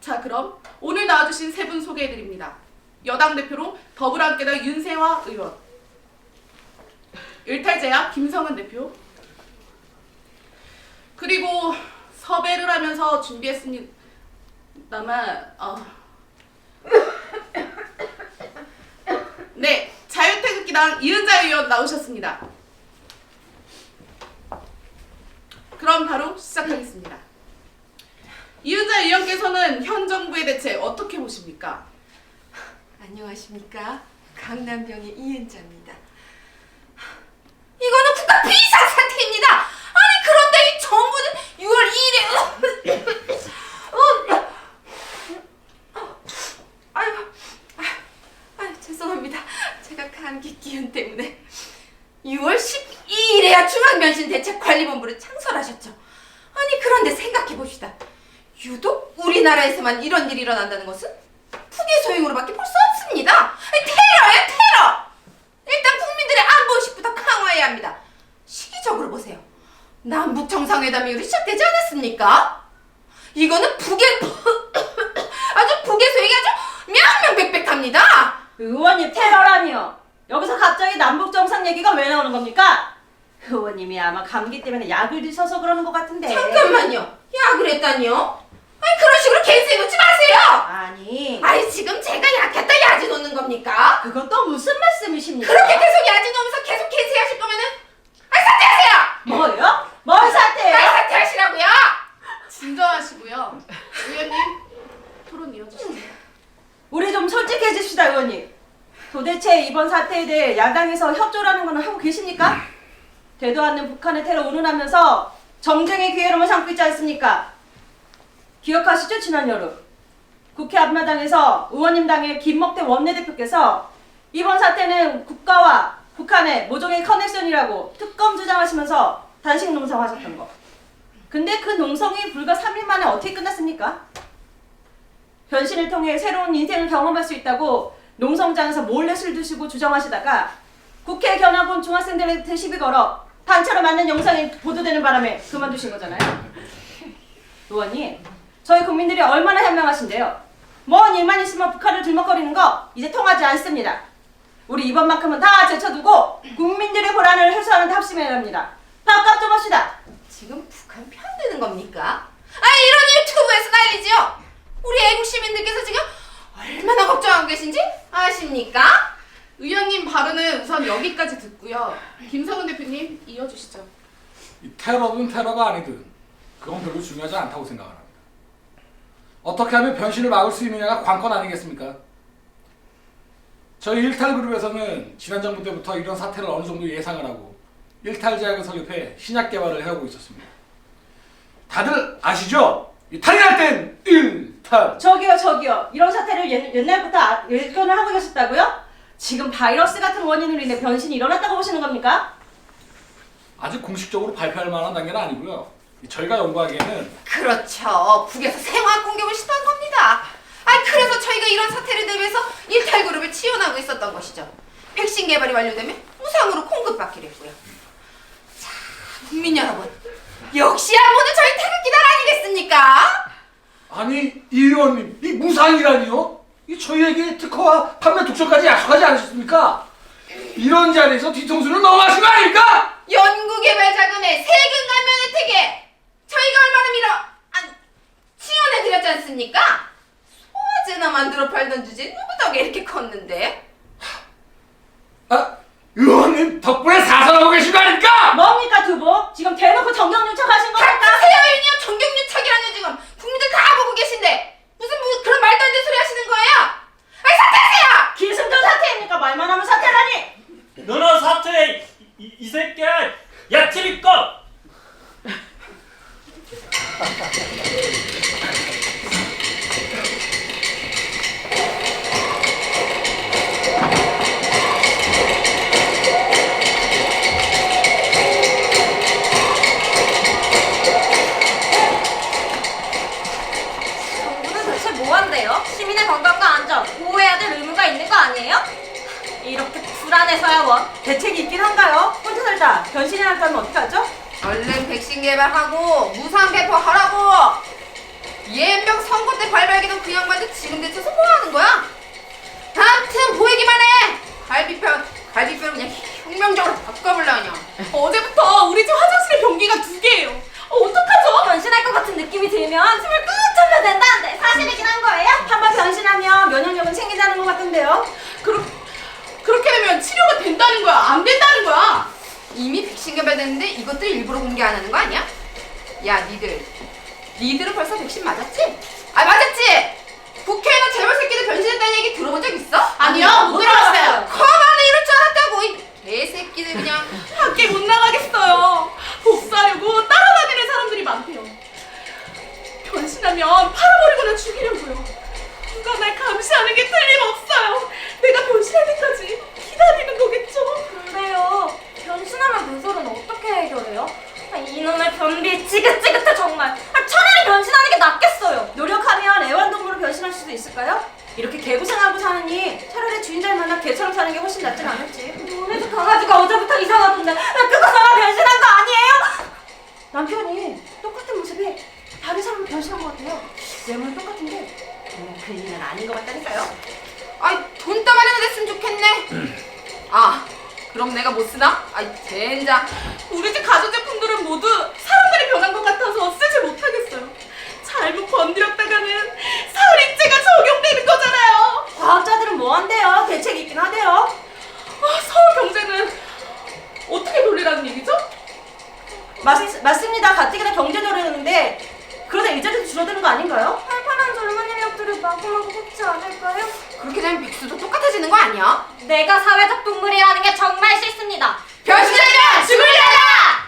자, 그럼 오늘 나와주신 세 분 소개해드립니다. 여당 대표로 더불어함께당 윤세화 의원, 일탈제약 김성은 대표, 그리고 섭외를 하면서 준비했습니다만 네, 자유태극기당 이은자 의원 나오셨습니다. 그럼 바로 시작하겠습니다. 이은자 의원께서는 현 정부의 대책 어떻게 보십니까? 안녕하십니까? 강남병의 이은자입니다. 이거는 국가 비상사태입니다. 아니 그런데 이 정부는 6월 2일에 죄송합니다. 제가 감기 기운 때문에 6월 12일에야 중앙변신대책관리본부를 창설하셨죠. 아니 그런데 생각해봅시다. 유독 우리나라에서만 이런 일이 일어난다는 것은 북의 소용으로밖에 볼 수 없습니다. 테러예요, 테러. 일단 국민들의 안보의식부터 강화해야 합니다. 시기적으로 보세요. 남북 정상회담 이후로 시작되지 않았습니까? 이거는 북의 아주 북의 소용이 아주 명명백백합니다. 의원님 테러라니요. 여기서 갑자기 남북 정상 얘기가 왜 나오는 겁니까? 의원님이 아마 감기 때문에 약을 드셔서 그러는 것 같은데. 잠깐만요. 약을 했다니요? 아니 그런 식으로 개수해 놓지 마세요. 아니 아니 지금 제가 약했다 야지 놓는 겁니까? 그건 또 무슨 말씀이십니까? 그렇게 계속 야지 놓으면서 계속 개수하실 거면은 아니 사퇴하세요. 뭐요? 뭘 사태예요? 아니 사퇴하시라고요. 진정하시고요. 의원님 토론 이어주시죠. 우리 좀 솔직해집시다, 의원님. 도대체 이번 사태에 대해 야당에서 협조라는 건 하고 계십니까? 되도 않는 북한의 테러 운운하면서 정쟁의 기회로만 삼고 있지 않습니까? 기억하시죠? 지난 여름 국회 앞마당에서 의원님 당의 김먹태 원내대표께서 이번 사태는 국가와 북한의 모종의 커넥션이라고 특검 주장하시면서 단식 농성하셨던 거. 근데 그 농성이 불과 3일 만에 어떻게 끝났습니까? 변신을 통해 새로운 인생을 경험할 수 있다고 농성장에서 몰래 술 드시고 주장하시다가 국회 견학온 중학생들한테 시비 걸어 단체로 맞는 영상이 보도되는 바람에 그만두신 거잖아요. 의원님, 저희 국민들이 얼마나 현명하신데요. 뭔 일만 있으면 북한을 들먹거리는 거 이제 통하지 않습니다. 우리 이번만큼은 다 제쳐두고 국민들의 불안을 해소하는 데 합심해야 합니다. 밥값 좀 합시다. 지금 북한 편드는 겁니까? 아 이런 유튜브에서 난리지요. 우리 애국 시민들께서 지금 얼마나 걱정하고 계신지 아십니까? 의원님 발언은 우선 여기까지 듣고요. 김성은 대표님 이어주시죠. 이 테러든 테러가 아니든 그건 별로 중요하지 않다고 생각을 합니다. 어떻게 하면 변신을 막을 수 있느냐가 관건 아니겠습니까? 저희 일탈그룹에서는 지난 정부 때부터 이런 사태를 어느 정도 예상을 하고 일탈제약을 설립해 신약 개발을 해오고 있었습니다. 다들 아시죠? 이 탈이날 땐 일탈! 저기요. 이런 사태를 옛날부터 예견을 하고 계셨다고요? 지금 바이러스 같은 원인으로 인해 변신이 일어났다고 보시는 겁니까? 아직 공식적으로 발표할 만한 단계는 아니고요. 저희가 연구하기에는 그렇죠. 북에서 생화학 공격을 시도한 겁니다. 아 그래서 저희가 이런 사태를 대비해서 일탈그룹을 지원하고 있었던 것이죠. 백신 개발이 완료되면 무상으로 공급받기로 했고요. 자, 국민 여러분, 역시 모두 저희 태극기단 아니겠습니까? 아니 이 의원님 이 무상이라니요? 이 저희에게 특허와 판매 독점까지 약속하지 않으셨습니까? 이런 자리에서 뒤통수를 넘어가신 거 아닙니까? 연구개발 자금의 세금 감면 혜택에 저희가 얼마나 지원해드렸지 않습니까? 소화제나 만들어 팔던 주제 누구 덕에 이렇게 컸는데? 아 의원님 덕분에 사선하고 계신 거 아닙니까? 뭡니까 두부? 지금 대놓고 정경 요청하신 겁니까? 닥치세요 정경유착이라뇨 지금 국민들 다 보고 계신데 무슨 그런 말도 안 되는 소리 하시는 거예요? 아니 사퇴하세요! 기승전 사태입니까? 말만 하면 사태라니! 너나 사퇴해 이 새끼야. 야 트리꺼. 정부는 대체 뭐 한대요? 시민의 건강과 안전 보호해야 될 의무가 있는 거 아니에요? 이렇게 불안해서야 원. 대책이 있긴 한가요? 혼자 살다 변신이 나타나면 어떡하죠? 얼른 백신 개발하고 무상 배포하라고! 예병 선거 때 발발기던 그 양반들 지금 대체서 뭐 하는 거야? 아무튼 보이기만 해! 갈비뼈를 그냥 혁명적으로 바꿔볼라 그냥. 어제부터 우리 집 화장실에 변기가 2개예요. 어떡하죠? 변신할 것 같은 느낌이 들면 숨을 꾹 참면 된다는데 사실이긴 한 거예요? 한번 변신하면 면역력은 챙기자는 것 같은데요? 그렇게 되면 치료가 된다는 거야? 안 된다는 거야? 이미 백신 개발됐는데 이것들 일부러 공개 안 하는 거 아니야? 야 니들은 벌써 백신 맞았지? 아 맞았지? 국회에는 재벌 새끼들 변신했다는 얘기 들어본 적 있어? 아니요, 못 들어봤어요. 커만에 이럴 줄 알았다고 이 개새끼들 그냥. 밖에 못 나가겠어요. 복수하려고 따라다니는 사람들이 많대요. 변신하면 팔아버리거나 죽이려고요. 누가 날 감시하는 게 틀림없어요. 내가 변신할 때까지 기다리는 거겠죠? 근데요, 변신하면 문서는 어떻게 해결해요? 이놈의 변비 지긋지긋해 정말. 차라리 변신하는 게 낫겠어요. 노력하면 애완동물로 변신할 수도 있을까요? 이렇게 개고생하고 사느니 차라리 주인 잘 만나 개처럼 사는 게 훨씬 낫진 않을지. 그래도 강아지가 어제부터 이상하던데 그거사가 변신한 거 아니에요? 남편이 똑같은 모습이 다른 사람을 변신한 것 같아요. 외모는 똑같은데 그냥 그 일은 아닌 것 같다니까요. 아이 돈다발이나 됐으면 좋겠네. 아 그럼 내가 못 쓰나? 아이 젠장. 우리 집 가전제품들은 모두 사람들이 변한 것 같아서 쓰지 못하겠어요. 잘못 건드렸다가는 살인죄가 적용되는 거잖아요. 과학자들은 뭐 한대요? 대책 있긴 하대요. 서울 경제는 어떻게 돌리라는 얘기죠? 맞습니다. 가뜩이나 경제도 어려운데 그러다 일자리도 줄어드는 거 아닌가요? 팔팔한 젊은 인력들을 마구마구 뽑지 않을까요? 그렇게 되면 백수도 똑같아지는 거 아니야? 내가 사회적 동물이라는 게 정말 싫습니다. 변신하면 죽으려라!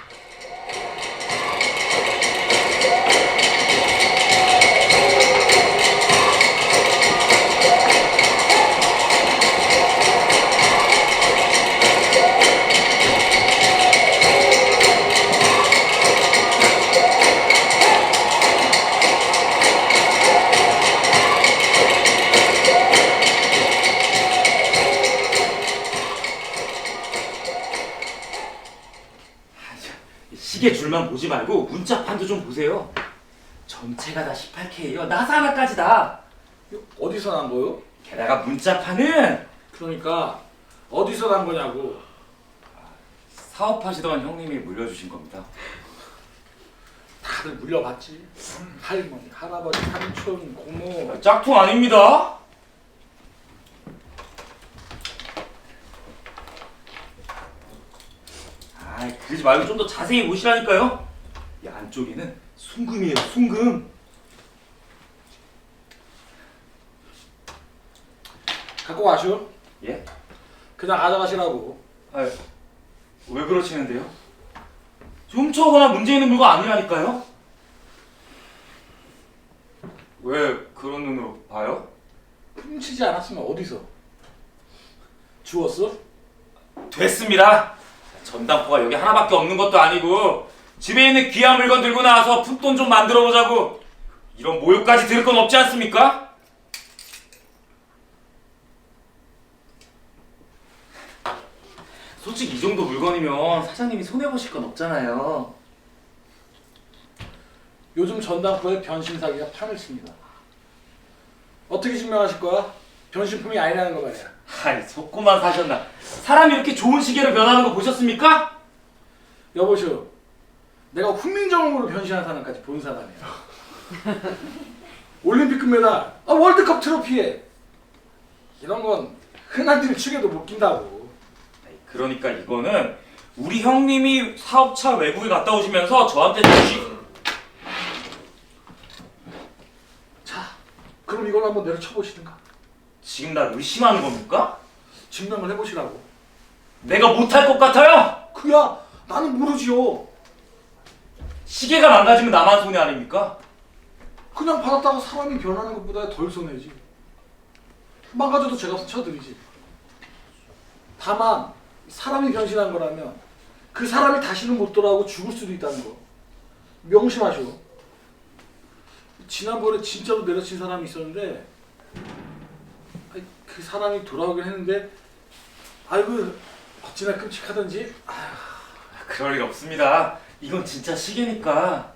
시계 줄만 보지 말고 문자판도 좀 보세요. 전체가 다 18K예요. 나사 하나까지 다. 이거 어디서 난 거요? 게다가 문자판은 그러니까 어디서 난 거냐고. 사업하시던 형님이 물려주신 겁니다. 다들 물려봤지. 할머니, 할아버지, 삼촌, 고모. 짝퉁 아닙니다. 그러지 말고 좀 더 자세히 보시라니까요. 이 안쪽에는 순금이에요, 순금. 갖고 가시오. 예? 그냥 가져가시라고. 왜 그러시는데요? 훔쳐오거나 문제 있는 물건 아니라니까요? 왜 그런 눈으로 봐요? 훔치지 않았으면 어디서? 주웠어? 됐습니다. 전당포가 여기 하나밖에 없는 것도 아니고 집에 있는 귀한 물건 들고 나와서 푼돈 좀 만들어 보자고 이런 모욕까지 들을 건 없지 않습니까? 솔직히 이 정도 물건이면 사장님이 손해보실 건 없잖아요. 요즘 전당포에 변신 사기가 판을 칩니다. 어떻게 증명하실 거야? 변신품이 아니라는 거 말이야. 아이, 속고만 사셨나. 사람이 이렇게 좋은 시계로 변하는 거 보셨습니까? 여보시오, 내가 훈민정음으로 변신한 사람까지 본 사람이야. 올림픽 금메달, 월드컵 트로피에 이런 건 흔한 축에도 못 낀다고. 그러니까 이거는 우리 형님이 사업차 외국에 갔다 오시면서 저한테 주신. 자, 그럼 이걸 한번 내려쳐보시든가. 지금 나 의심하는 겁니까? 증명을 해보시라고. 내가 못할 것 같아요? 그야 나는 모르지요. 시계가 망가지면 나만 손해 아닙니까? 그냥 받았다가 사람이 변하는 것보다 덜 손해지. 망가져도 제가 쳐드리지. 다만 사람이 변신한 거라면 그 사람이 다시는 못 돌아오고 죽을 수도 있다는 거 명심하시오. 지난번에 진짜로 내려친 사람이 있었는데 그 사람이 돌아오긴 했는데 아이고 어찌나 끔찍하던지. 그럴 일 없습니다. 이건 진짜 시계니까.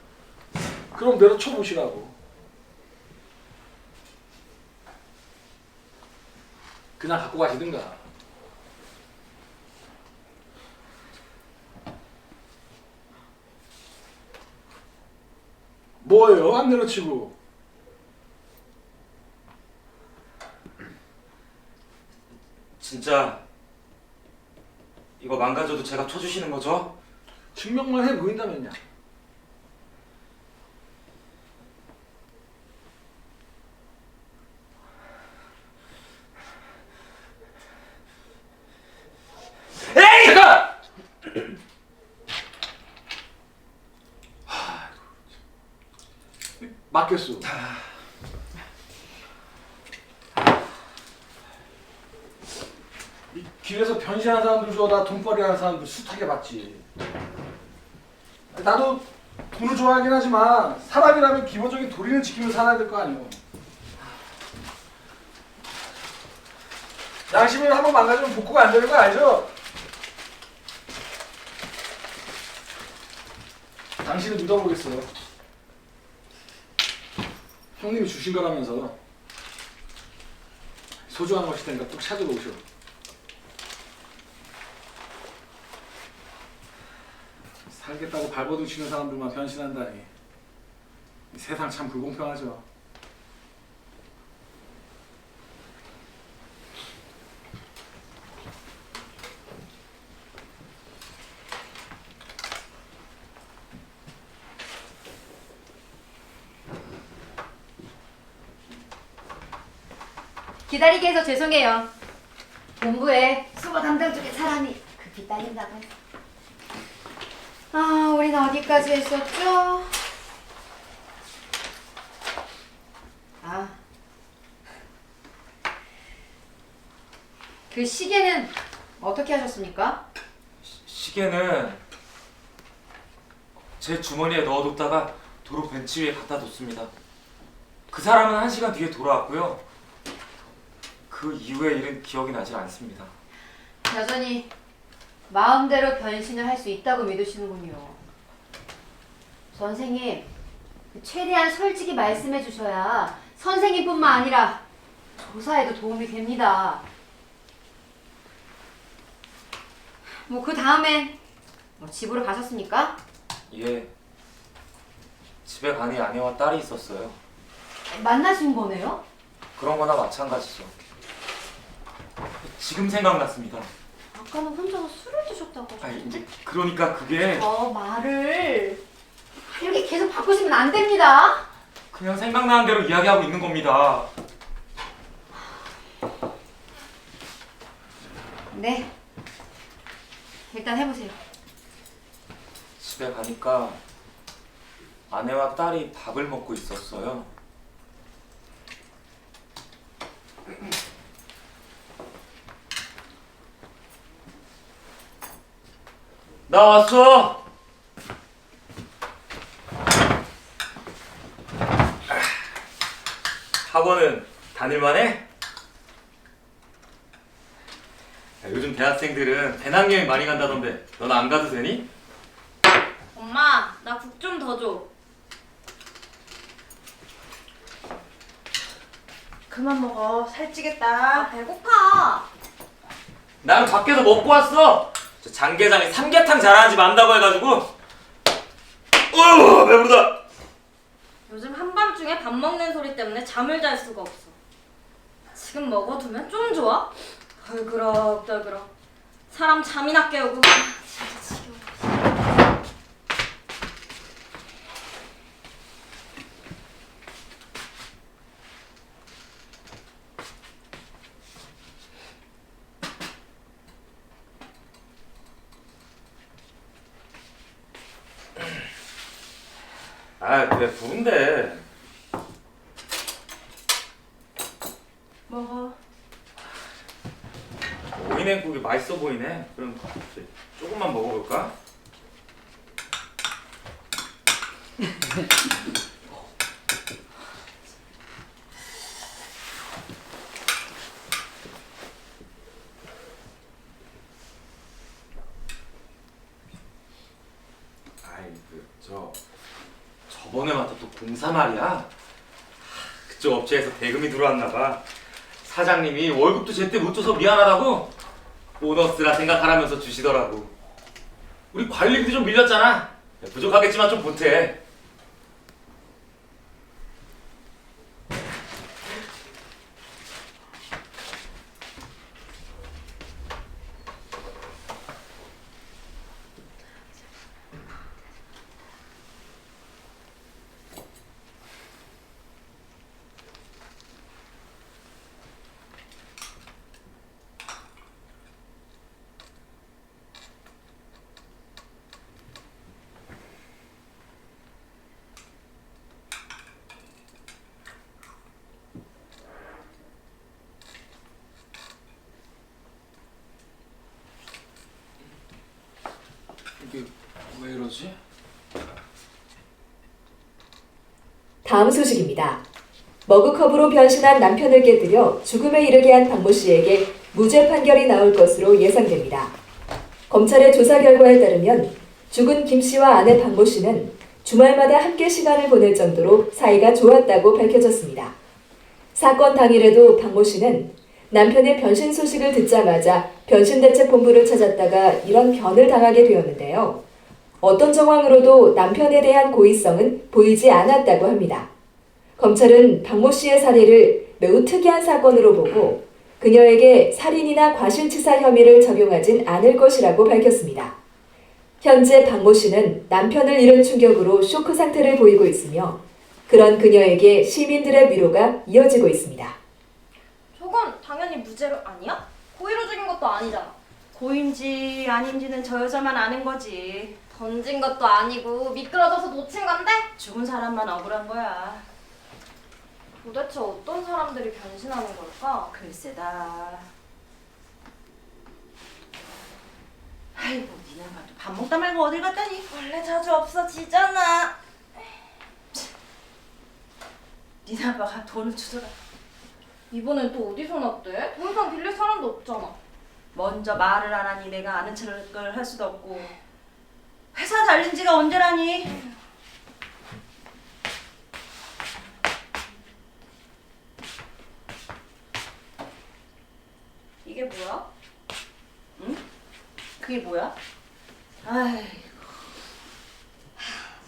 그럼 내려쳐보시라고. 그냥 갖고 가시든가. 뭐예요? 안 내려치고. 진짜 이거 망가져도 제가 쳐주시는 거죠? 증명만 해 보인다면요. 에이! 잠깐! 맡겼어. 이 길에서 변신하는 사람들 좋아하다 돈벌이 하는 사람들 숱하게 봤지. 나도 돈을 좋아하긴 하지만 사람이라면 기본적인 도리는 지키면서 살아야 될 거 아니오. 양심을 한번 망가지면 복구가 안 되는 거 알죠? 당신을 믿어보겠어요. 형님이 주신 거라면서 소중한 것이 되니까 꼭 찾으러 오셔. 살겠다고 발버둥 치는 사람들만 변신한다니. 이 세상 참 불공평하죠. 기다리게 해서 죄송해요. 본부에 수거 담당 쪽에 사람이 급히 딸린다고 해서. 아, 우린 어디까지 했었죠? 아, 그 시계는 어떻게 하셨습니까? 시계는 제 주머니에 넣어뒀다가 도로 벤치 위에 갖다 뒀습니다. 그 사람은 1시간 뒤에 돌아왔고요. 그 이후의 일은 기억이 나질 않습니다. 여전히 마음대로 변신을 할 수 있다고 믿으시는군요. 선생님, 최대한 솔직히 말씀해 주셔야 선생님뿐만 아니라 조사에도 도움이 됩니다. 뭐 그 다음엔 집으로 가셨습니까? 예. 집에 가니 아내와 딸이 있었어요. 만나신 거네요? 그런 거나 마찬가지죠. 지금 생각났습니다. 아까는 혼자서 술을 드셨다고 하셨는데. 아니, 이제 그러니까 그게 말을 이렇게 계속 바꾸시면 안 됩니다. 그냥 생각나는 대로 이야기하고 있는 겁니다. 네, 일단 해보세요. 집에 가니까 아내와 딸이 밥을 먹고 있었어요. 나 왔어. 학원은 다닐만해? 요즘 대학생들은 배낭여행 많이 간다던데 넌 안 가도 되니? 엄마, 나 국 좀 더 줘. 그만 먹어. 살찌겠다. 배고파. 나는 밖에서 먹고 왔어. 저 장계장이 삼계탕 잘하는 집 안다고 해가지고. 배부르다. 요즘 한밤중에 밥 먹는 소리 때문에 잠을 잘 수가 없어. 지금 먹어두면 좀 좋아? 덜그럭덜그럭. 사람 잠이나 깨우고. 진짜 지겨워. 왜 부른데? 먹어. 오이냉국이 맛있어 보이네. 그럼 조금만 먹어볼까? 저번에 맡았던 공사 말이야. 그쪽 업체에서 대금이 들어왔나 봐. 사장님이 월급도 제때 못 줘서 미안하다고 보너스라 생각하라면서 주시더라고. 우리 관리비도 좀 밀렸잖아. 부족하겠지만 좀 보태. 이게 왜 이러지? 다음 소식입니다. 머그컵으로 변신한 남편을 깨뜨려 죽음에 이르게 한 박모 씨에게 무죄 판결이 나올 것으로 예상됩니다. 검찰의 조사 결과에 따르면 죽은 김 씨와 아내 박모 씨는 주말마다 함께 시간을 보낼 정도로 사이가 좋았다고 밝혀졌습니다. 사건 당일에도 박모 씨는 남편의 변신 소식을 듣자마자 변신대책본부를 찾았다가 이런 변을 당하게 되었는데요. 어떤 정황으로도 남편에 대한 고의성은 보이지 않았다고 합니다. 검찰은 박모 씨의 사례를 매우 특이한 사건으로 보고 그녀에게 살인이나 과실치사 혐의를 적용하진 않을 것이라고 밝혔습니다. 현재 박모 씨는 남편을 잃은 충격으로 쇼크 상태를 보이고 있으며 그런 그녀에게 시민들의 위로가 이어지고 있습니다. 저건 당연히 무죄로 아니야? 고의로 죽인 것도 아니잖아. 고인지 아닌지는 저 여자만 아는 거지. 던진 것도 아니고 미끄러져서 놓친 건데? 죽은 사람만 억울한 거야. 도대체 어떤 사람들이 변신하는 걸까? 글쎄다. 아이고, 니네 봐도 밥 먹다 말고 어딜 갔다니? 원래 자주 없어지잖아. 니네 아빠가 돈을 주더라. 이번엔 또 어디서 났대? 더 이상 빌릴 사람도 없잖아. 먼저 말을 안 하니 내가 아는 척을 할 수도 없고. 회사 달린 지가 언제라니? 이게 뭐야? 응? 그게 뭐야? 아이,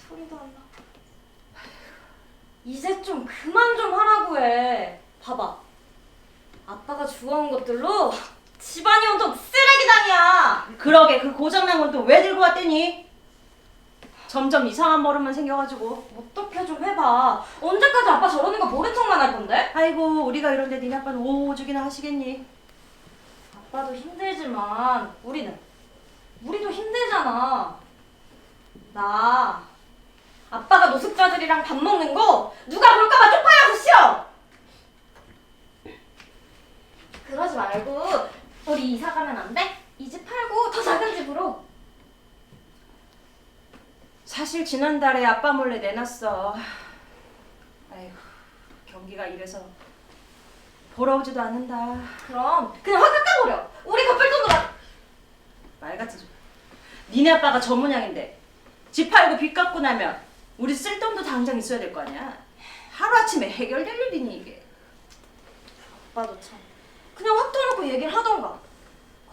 소리도 안 나. 이제 좀 그만 좀 하라고 해. 봐봐. 아빠가 주워온 것들로 집안이 온통 쓰레기장이야. 그러게 그 고장난 건 또 왜 들고 왔대니? 점점 이상한 버릇만 생겨가지고. 어떻게 좀 해봐. 언제까지 아빠 저러는 거 모른 척만 할 건데? 아이고, 우리가 이런데 니네 아빠는 오죽이나 하시겠니? 아빠도 힘들지만 우리도 힘들잖아. 나 아빠가 노숙자들이랑 밥 먹는 거 누가 볼까봐 쪽팔려서 싫어. 그러지 말고 우리 이사 가면 안 돼? 이 집 팔고 더 작은 집으로. 사실 지난달에 아빠 몰래 내놨어. 아이고, 경기가 이래서 보러 오지도 않는다. 그럼 그냥 확 깎아버려. 우리 갚을 돈도 말 같은 소리. 니네 아빠가 저 모양인데 집 팔고 빚 갚고 나면 우리 쓸 돈도 당장 있어야 될 거 아니야. 하루아침에 해결될 일이니 이게. 아빠도 참. 그냥 확 터놓고 얘기를 하던가.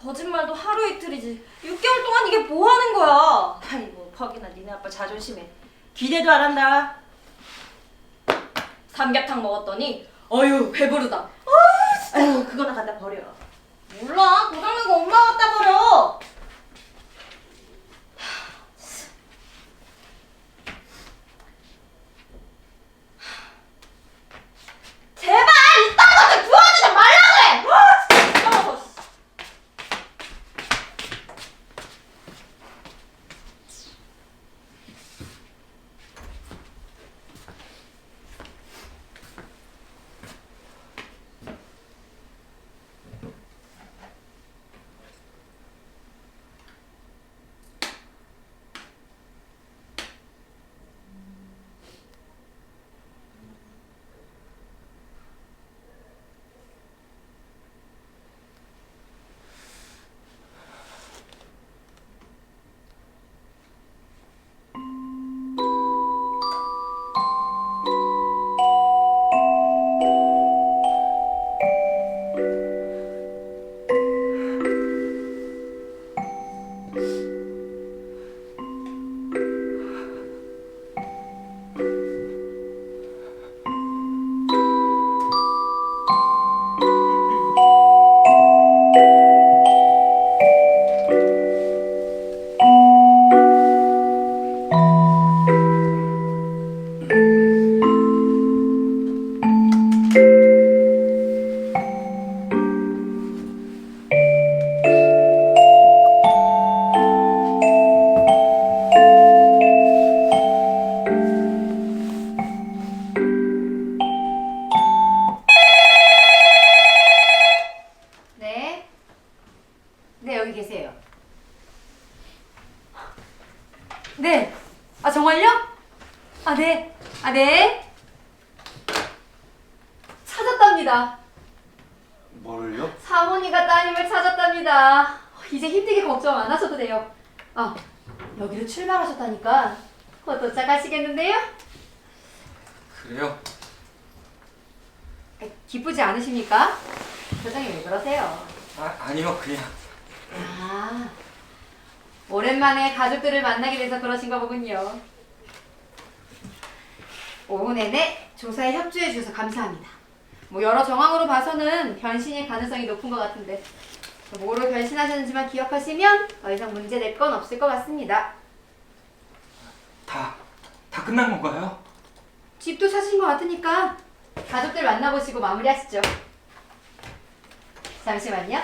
거짓말도 하루 이틀이지 6개월 동안 이게 뭐 하는 거야. 아이고, 퍽이나 니네 아빠 자존심에 기대도 안 한다. 삼계탕 먹었더니 어휴 배부르다. 아이고, 그거나 갖다 버려. 몰라. 고장난 거 엄마가 갖다 버려. 제발 이딴 것들 구워주지 말라고 해. 진짜 미쳐서. 네, 여기 계세요. 네. 아, 정말요? 아, 네. 아, 네. 찾았답니다. 뭘요? 사모님과 따님을 찾았답니다. 이제 힘들게 걱정 안 하셔도 돼요. 아, 여기로 출발하셨다니까 곧 도착하시겠는데요? 그래요? 기쁘지 않으십니까? 표정이 왜 그러세요? 아니요, 그냥. 아, 오랜만에 가족들을 만나게 돼서 그러신가 보군요. 오후 내내 조사에 협조해 주셔서 감사합니다. 뭐 여러 정황으로 봐서는 변신의 가능성이 높은 것 같은데 뭐로 변신하셨는지만 기억하시면 더 이상 문제될 건 없을 것 같습니다. 다 끝난 건가요? 집도 사신 것 같으니까 가족들 만나보시고 마무리하시죠. 잠시만요.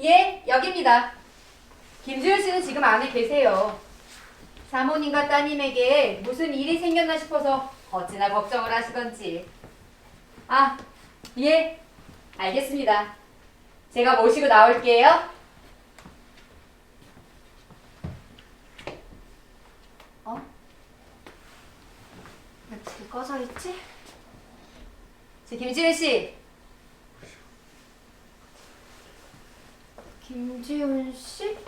예, 여기입니다. 김주현 씨는 지금 안에 계세요. 사모님과 따님에게 무슨 일이 생겼나 싶어서 어찌나 걱정을 하시던지. 아, 예, 알겠습니다. 제가 모시고 나올게요. 어? 왜 불 꺼져 있지? 김지은 씨. 김지은 씨?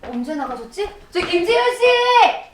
언제 나가셨지? 김지은 씨!